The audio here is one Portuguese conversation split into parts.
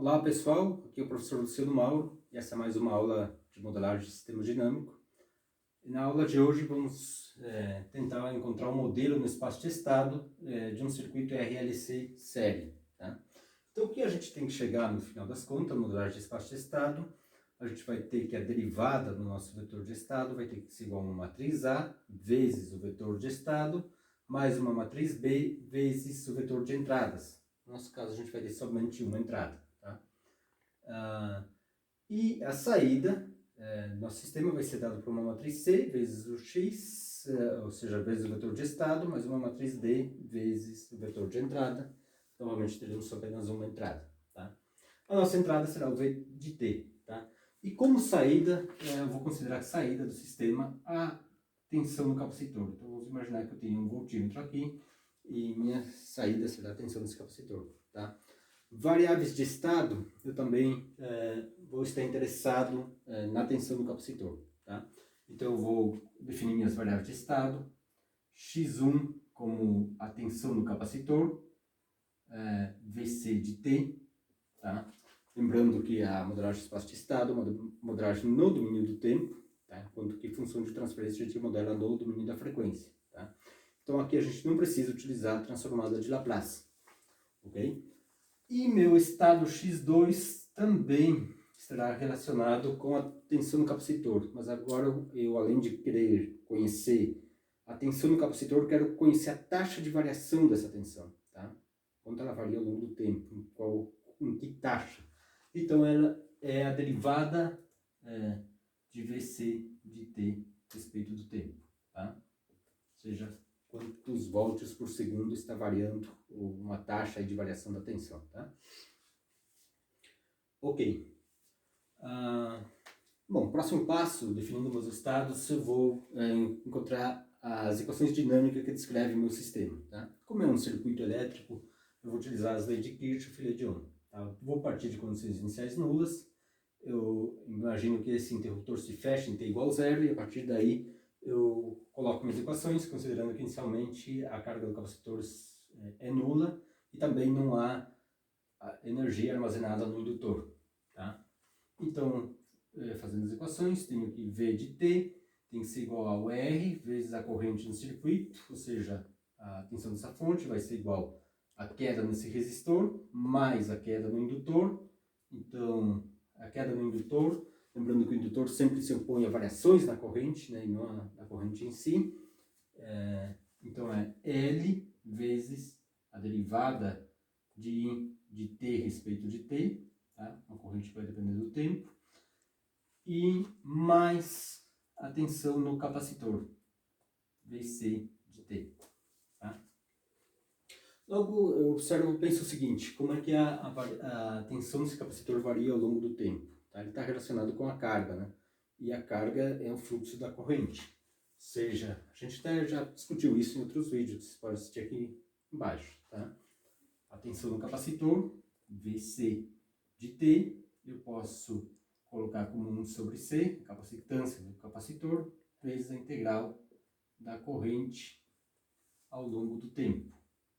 Olá pessoal, aqui é o professor Luciano Mauro e essa é mais uma aula de modelagem de sistema dinâmico. E na aula de hoje vamos tentar encontrar um modelo no espaço testado de um circuito RLC série. Tá? Então o que a gente tem que chegar no final das contas, modelagem de espaço testado, a gente vai ter que a derivada do nosso vetor de estado vai ter que ser igual a uma matriz A vezes o vetor de estado mais uma matriz B vezes o vetor de entradas. No nosso caso a gente vai ter somente uma entrada. E a saída, nosso sistema vai ser dado por uma matriz C vezes o X, ou seja, vezes o vetor de estado, mais uma matriz D vezes o vetor de entrada. Novamente teremos apenas uma entrada. Tá? A nossa entrada será o V de T. Tá? E como saída, eu vou considerar a saída do sistema a tensão no capacitor. Então vamos imaginar que eu tenho um voltímetro aqui e minha saída será a tensão desse capacitor. Tá? Variáveis de estado, eu também vou estar interessado na tensão do capacitor. Tá? Então eu vou definir minhas variáveis de estado, x1 como a tensão do capacitor, Vc de T. Tá? Lembrando que a modelagem de espaço de estado é uma modelagem no domínio do tempo, tá? Enquanto que função de transferência a gente modela no domínio da frequência. Tá? Então aqui a gente não precisa utilizar a transformada de Laplace. Ok? E meu estado x2 também estará relacionado com a tensão no capacitor. Mas agora eu além de querer conhecer a tensão no capacitor, quero conhecer a taxa de variação dessa tensão. Tá? Quanto ela varia ao longo do tempo, em que taxa. Então ela é a derivada de Vc de t respeito do tempo. Tá? Ou seja, quantos volts por segundo está variando uma taxa de variação da tensão. Tá? Ok. Bom, próximo passo, definindo meus estados, eu vou encontrar as equações dinâmicas que descrevem o meu sistema. Tá? Como é um circuito elétrico, eu vou utilizar as leis de Kirchhoff e lei de Ohm. Tá? Vou partir de condições iniciais nulas. Eu imagino que esse interruptor se feche em t igual a zero e a partir daí eu coloco minhas equações, considerando que inicialmente a carga do capacitor é nula e também não há energia armazenada no indutor. Tá? Então, fazendo as equações, tenho que V de T tem que ser igual ao R vezes a corrente no circuito, ou seja, a tensão dessa fonte vai ser igual à queda nesse resistor mais a queda no indutor. Então, a queda no indutor, lembrando que o indutor sempre se opõe a variações na corrente, né, e não a corrente em si. Então é L vezes a derivada de t respeito de t, tá? Uma corrente que vai depender do tempo, e mais a tensão no capacitor, Vc de t. Tá? Logo, eu observo, penso o seguinte, como é que a tensão desse capacitor varia ao longo do tempo? Tá? Ele está relacionado com a carga, né? E a carga é o fluxo da corrente. Ou seja, a gente até já discutiu isso em outros vídeos, você pode assistir aqui embaixo. Tá? A tensão no capacitor, Vc de t, eu posso colocar como 1 sobre C, a capacitância do capacitor, vezes a integral da corrente ao longo do tempo.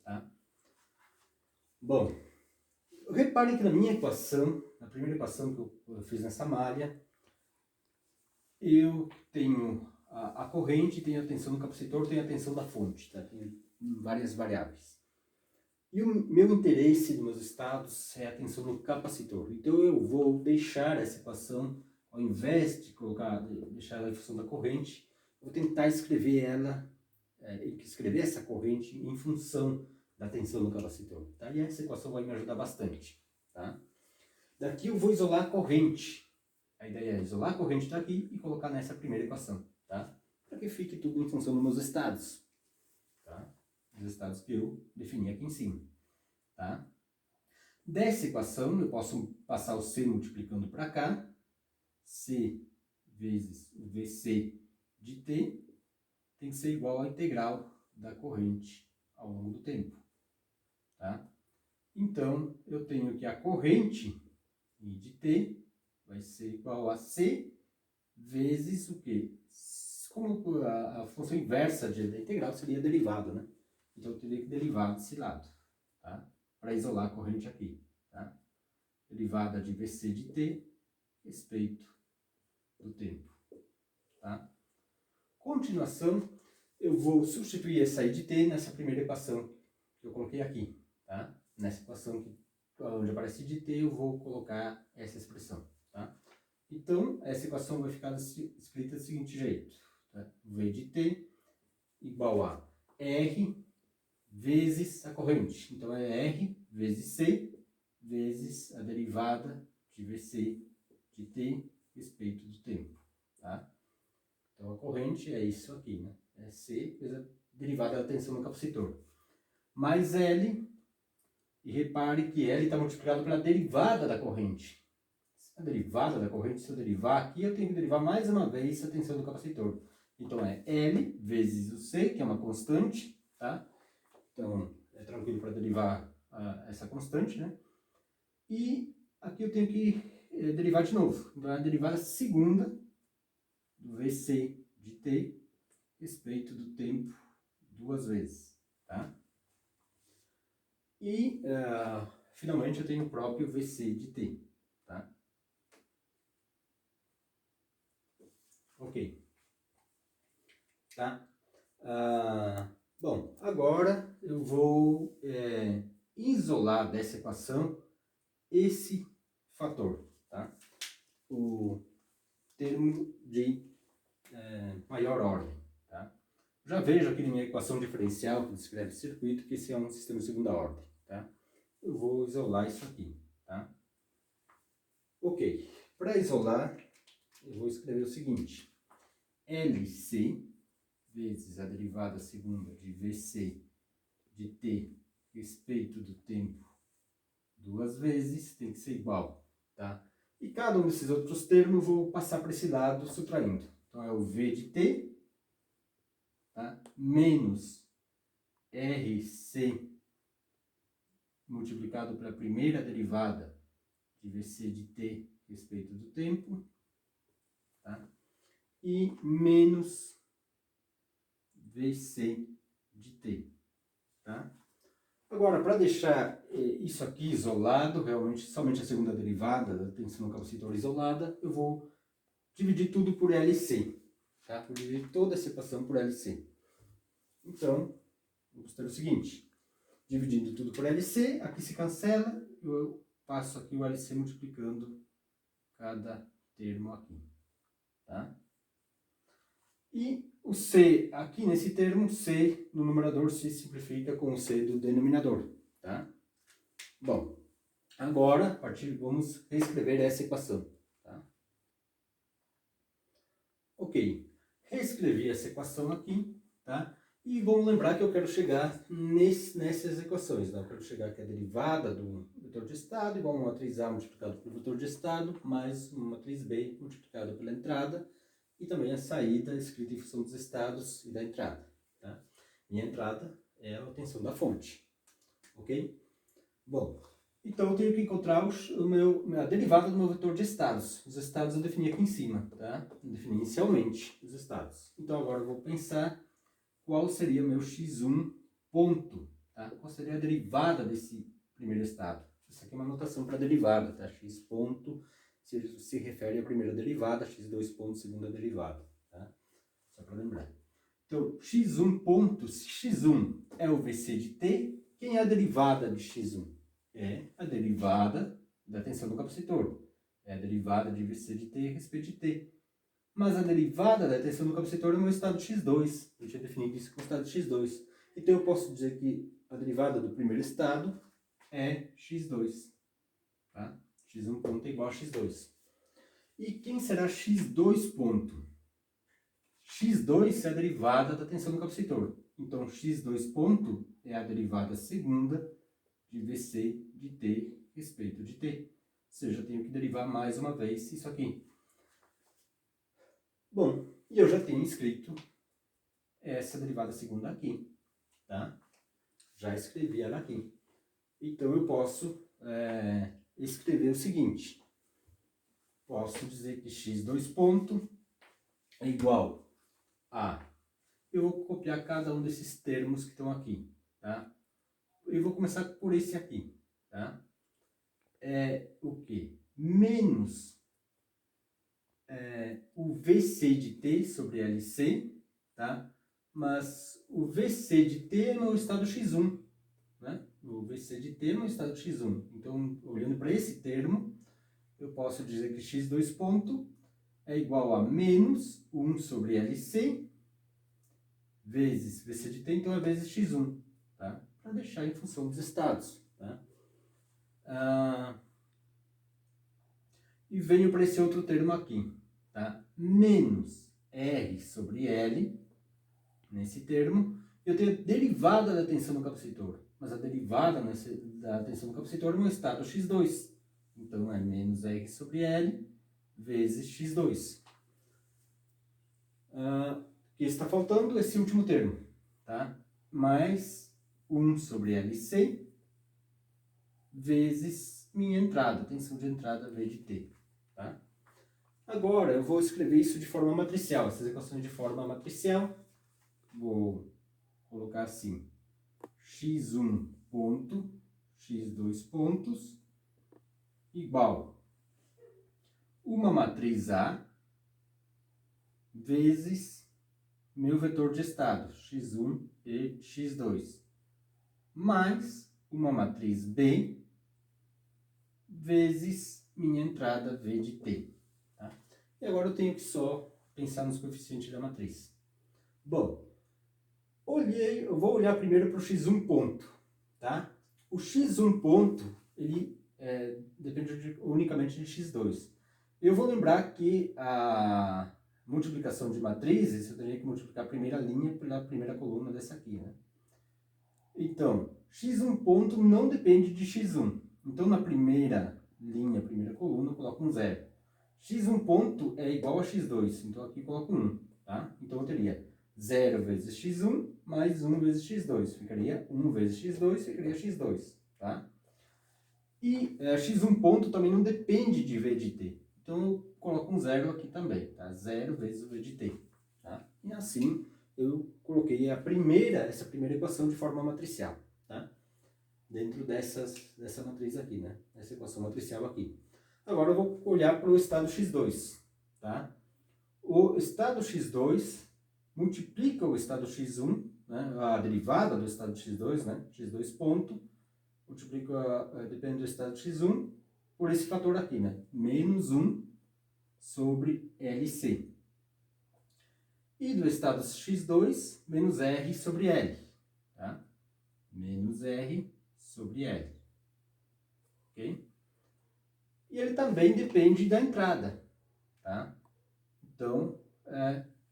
Tá? Bom, repare que na minha equação, na primeira equação que eu fiz nessa malha, eu tenho a corrente, tenho a tensão do capacitor, tenho a tensão da fonte, tá? Tem várias variáveis. E o meu interesse nos meus estados é a tensão no capacitor. Então eu vou deixar essa equação, ao invés de deixar ela em função da corrente, vou tentar escrever essa corrente em função da tensão no capacitor. Tá? E essa equação vai me ajudar bastante. Tá? Daqui eu vou isolar a corrente. A ideia é isolar a corrente daqui e colocar nessa primeira equação. Tá? Para que fique tudo em função dos meus estados. Tá? Os estados que eu defini aqui em cima. Tá? Dessa equação, eu posso passar o C multiplicando para cá. C vezes o Vc de t tem que ser igual à integral da corrente ao longo do tempo. Tá? Então, eu tenho que a corrente de t vai ser igual a C vezes o quê? Como a função inversa da integral seria a derivada, né? Então, eu teria que derivar desse lado, tá? Para isolar a corrente aqui. Tá? derivada de VC de t, respeito do tempo. Tá? Continuação, eu vou substituir essa I de t nessa primeira equação que eu coloquei aqui. Tá? Nessa equação onde aparece I de t, eu vou colocar essa expressão. Tá? Então, essa equação vai ficar escrita do seguinte jeito. Tá? V de t igual a R vezes a corrente. Então, é R vezes C vezes a derivada de VC de t respeito do tempo. Tá? Então, a corrente é isso aqui, né? É C vezes a derivada da tensão no capacitor. Mais L, e repare que L está multiplicado pela derivada da corrente. A derivada da corrente, se eu derivar aqui, eu tenho que derivar mais uma vez a tensão do capacitor. Então, é L vezes o C, que é uma constante, tá? Então, é tranquilo para derivar essa constante, né? E aqui eu tenho que derivar de novo. Então, é a derivada segunda do VC de t respeito do tempo duas vezes, tá? E, finalmente, eu tenho o próprio VC de t, tá? Ok. Tá? Bom, agora eu vou isolar dessa equação esse fator, tá? O termo de maior ordem. Tá? Já vejo aqui na minha equação diferencial que descreve o circuito que esse é um sistema de segunda ordem. Tá? Eu vou isolar isso aqui. Tá? Ok, para isolar eu vou escrever o seguinte: LC vezes a derivada segunda de VC de t respeito do tempo duas vezes tem que ser igual, tá? E cada um desses outros termos eu vou passar para esse lado subtraindo. Então é o V de t, tá? Menos RC multiplicado pela primeira derivada de VC de t respeito do tempo, tá? E menos VC de t, tá? Agora, para deixar isso aqui isolado, realmente somente a segunda derivada da tensão no capacitor isolada, eu vou dividir tudo por LC, tá? Vou dividir toda essa equação por LC. Então, vamos ter o seguinte: dividindo tudo por LC, aqui se cancela, eu passo aqui o LC multiplicando cada termo aqui, tá? E o C, aqui nesse termo, C no numerador se simplifica com o C do denominador, tá? Bom, agora vamos reescrever essa equação, tá? Ok, reescrevi essa equação aqui, tá? E vamos lembrar que eu quero chegar nessas equações, né? Eu quero chegar aqui a derivada do vetor de estado igual a uma matriz A multiplicado pelo vetor de estado mais uma matriz B multiplicada pela entrada, e também a saída escrita em função dos estados e da entrada. Tá? Minha entrada é a tensão da fonte. Ok? Bom, então eu tenho que encontrar a derivada do meu vetor de estados. Os estados eu defini aqui em cima. Tá? Eu defini inicialmente os estados. Então agora eu vou pensar qual seria meu x1 ponto. Tá? Qual seria a derivada desse primeiro estado. Isso aqui é uma notação para derivada. Tá? X ponto se refere à primeira derivada, x2 ponto, segunda derivada, tá? Só para lembrar. Então, x1 ponto, se x1 é o VC de t, quem é a derivada de x1? É a derivada da tensão do capacitor. É a derivada de VC de t a respeito de t. Mas a derivada da tensão do capacitor é o meu estado x2. Eu tinha definido isso como estado x2. Então, eu posso dizer que a derivada do primeiro estado é x2, tá? x1 ponto é igual a x2. E quem será x2 ponto? x2 é a derivada da tensão do capacitor. Então, x2 ponto é a derivada segunda de VC de t respeito de t. Ou seja, eu tenho que derivar mais uma vez isso aqui. Bom, e eu já tenho escrito essa derivada segunda aqui, tá? Já escrevi ela aqui. Então, eu posso escrever o seguinte. Posso dizer que x2 ponto é igual a... Eu vou copiar cada um desses termos que estão aqui, tá? Eu vou começar por esse aqui, tá? é o quê? Menos o VC de T sobre LC, tá? Mas o VC de T é meu estado x1, né? O VC de T é meu estado x1. Então, olhando para esse termo, eu posso dizer que x2 ponto é igual a menos 1 sobre LC vezes VC de T, então é vezes x1, tá? Para deixar em função dos estados, tá? E venho para esse outro termo aqui, tá? Menos R sobre L, nesse termo, eu tenho a derivada da tensão do capacitor, mas a derivada da tensão do capacitor é no estado x2, então é menos R sobre L vezes x2. O que está faltando? Esse último termo, tá? Mais 1 sobre LC vezes minha entrada, tensão de entrada V de T, tá? Agora eu vou escrever isso de forma matricial, essas equações de forma matricial. Vou colocar assim, x1 ponto, x2 pontos, igual uma matriz A vezes meu vetor de estado, x1 e x2, mais uma matriz B vezes minha entrada V de T. Tá? E agora eu tenho que só pensar nos coeficientes da matriz. Bom, eu vou olhar primeiro para o x1 ponto. Tá? O x1 ponto, ele depende unicamente de x2. Eu vou lembrar que a multiplicação de matrizes, eu teria que multiplicar a primeira linha pela primeira coluna dessa aqui, né? Então, x1 ponto não depende de x1. Então, na primeira linha, primeira coluna, eu coloco um zero. x1 ponto é igual a x2, então aqui eu coloco 1, tá? Então, eu teria 0 vezes x1 mais 1 vezes x2. Ficaria 1 vezes x2, ficaria x2, tá? E x1 ponto também não depende de v de t. Então, eu coloco um zero aqui também, tá? 0 vezes o v de t, tá? E assim, eu coloquei essa primeira equação de forma matricial, tá? Dentro dessa matriz aqui, né? Essa equação matricial aqui. Agora eu vou olhar para o estado x2, tá? O estado x2 multiplica o estado x1, né? A derivada do estado x2, né? x2 ponto, multiplica, depende do estado x1, por esse fator aqui, né? Menos 1 sobre LC. E do estado x2, menos R sobre L, tá? Menos R sobre L, ok? E ele também depende da entrada, tá? Então,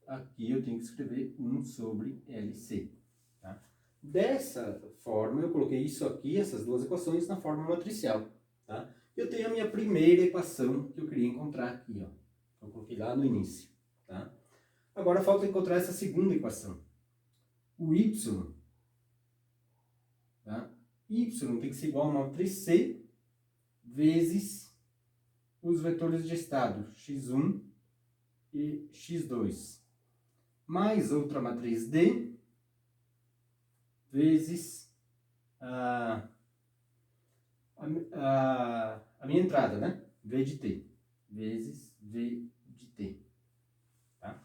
aqui eu tenho que escrever 1 sobre LC, tá? Dessa forma, eu coloquei isso aqui, essas duas equações, na forma matricial, tá? Eu tenho a minha primeira equação que eu queria encontrar aqui, ó. Eu coloquei lá no início, tá? Agora falta encontrar essa segunda equação. O y, tá? Y tem que ser igual a uma matriz C vezes os vetores de estado x1 e x2, mais outra matriz D vezes a minha entrada, né? V de t, vezes V de t. Tá?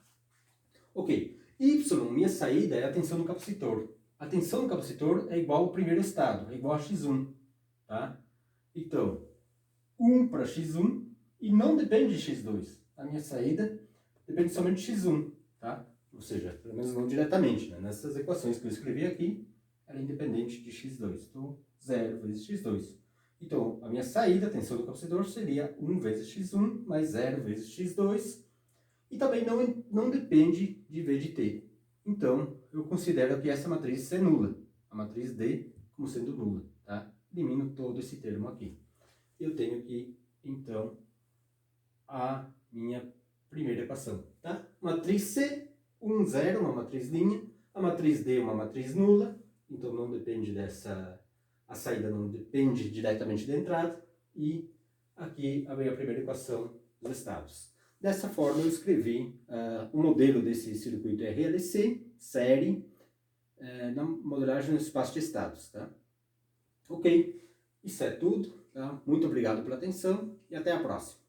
Ok. Y, minha saída, é a tensão do capacitor. A tensão do capacitor é igual ao primeiro estado, é igual a x1. Tá? Então, 1 para x1 e não depende de x2. A minha saída depende somente de x1. Tá? Ou seja, pelo menos não diretamente. Né? Nessas equações que eu escrevi aqui, ela é independente de x2. Então, 0 vezes x2. Então, a minha saída, a tensão do capacitor, seria 1 vezes x1 mais 0 vezes x2. E também não depende de V de t. Então, eu considero que essa matriz é nula. A matriz D como sendo nula. Tá? Elimino todo esse termo aqui. Eu tenho aqui, então, a minha primeira equação. Tá? Matriz C, 1, 0, uma matriz linha. A matriz D é uma matriz nula. Então, não depende a saída não depende diretamente da entrada. E aqui a minha primeira equação dos estados. Dessa forma, eu escrevi um modelo desse circuito RLC, série, na modelagem no espaço de estados. Tá? Ok. Isso é tudo, tá? Muito obrigado pela atenção e até a próxima.